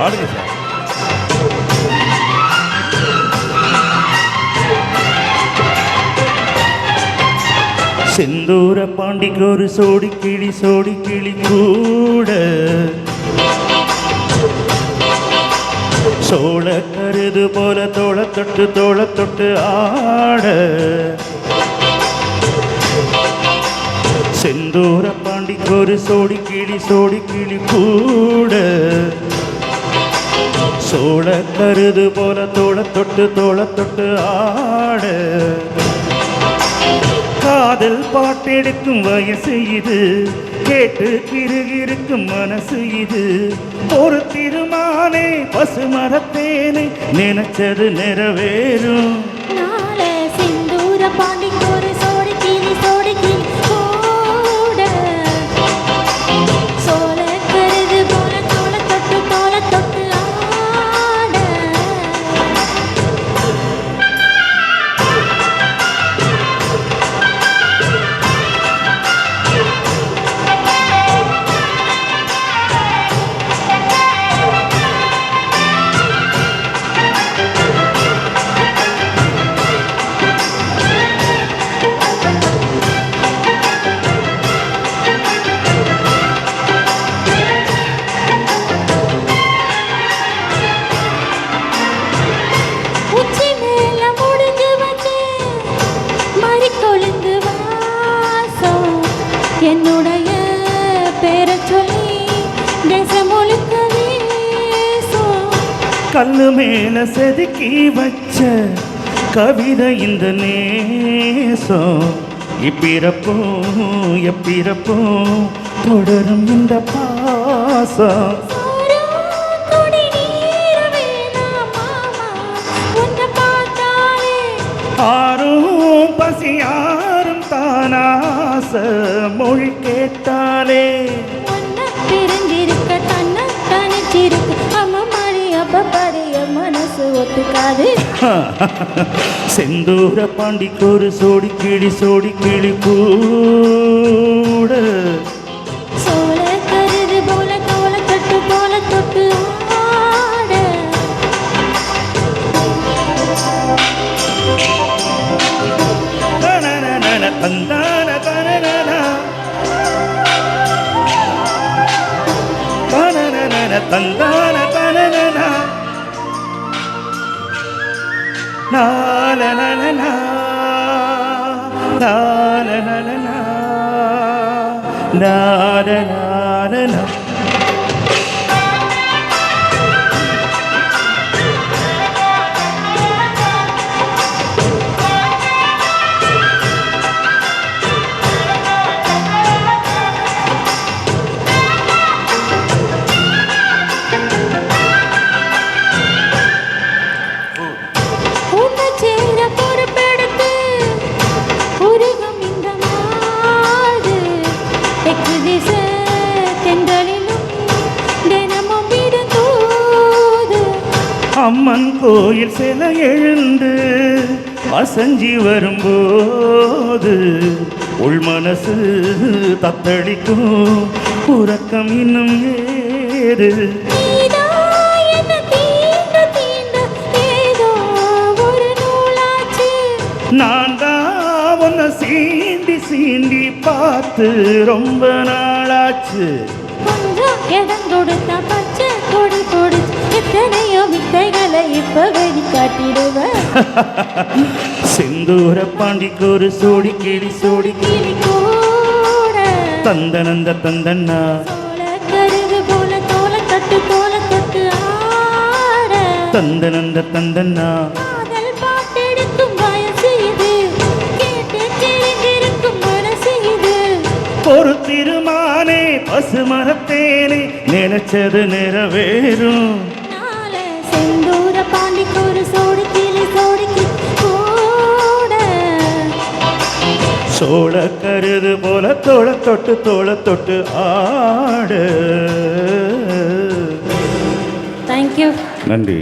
பாடுங்க சார். செந்தூர பாண்டிக்கு ஒரு சோடி கிளி கூட சோழ கருது போல தோள தொட்டு ஆட. செந்தூர பாண்டிக்கு ஒரு சோடி கிளி கூட சோழ கருது போல தோள தொட்டு ஆட. காதல் பாட்டெடுக்கும் வயசு இது, கேட்டு கிருகிருக்கும் மனசு இது. ஒரு திருமானே பசுமரத்தேனே நினைச்சது நிறைவேறும். செந்தூர பாண்டிக்கு ஒரு சோடி கிளி கூட சோழ கருது போல தோள தொட்டு ஆட. என்னுடைய பேரை சொல்லி தேசமொழிக்க வீசும். கல்லு மேல செதுக்கி வச்ச கவிதை இந்த நேசம். இப்பிறப்பும் எப்பிறப்பும் தொடரும் இந்த பாசம். ஆரும் பசியாரும் தானாச மொழி கேட்டாலே பிரிஞ்சிருக்க தன்னை தனிச்சிருக்கு. அம்மா மணி அப்ப படைய மனசு ஒத்துக்காது. செந்தூர பாண்டிக்கு ஒரு சோடி கிளி கூட சோழ கருது போல தோள தொட்டு ஆட. தந்தான தந்தான அம்மன் கோயில் சில எழுந்து அசஞ்சி வரும்போது உள் மனசு தத்தளிக்கும். உறக்கம் இன்னும் ஏது. நான் தான் உன்னை சீண்டி பார்த்து ரொம்ப நாளாச்சு. இடம் கொடுத்தா பச்சை கொடி கொடுத்து எத்தனையோ வித்தைகளை இப்ப வெளிக்காட்டிடுவேன். செந்தூர பாண்டிக்கு ஒரு சோடி கிளி கூட தந்தனா சோழ கருது போல தோள தொட்டு ஆட. தந்தனா காதல் பாட்டெடுக்கும் வயசு இது, கேட்டு தெரிந்திருக்கும் மனசு இது. ஒரு திருமானே பசுமரத்தேனே நினைச்சது நிறைவேறும். செந்தூர பாண்டிக்கு ஒரு சோடி கிளி கூட சோழ கருது போல தோள தொட்டு ஆடு. தேங்க்யூ. நன்றி.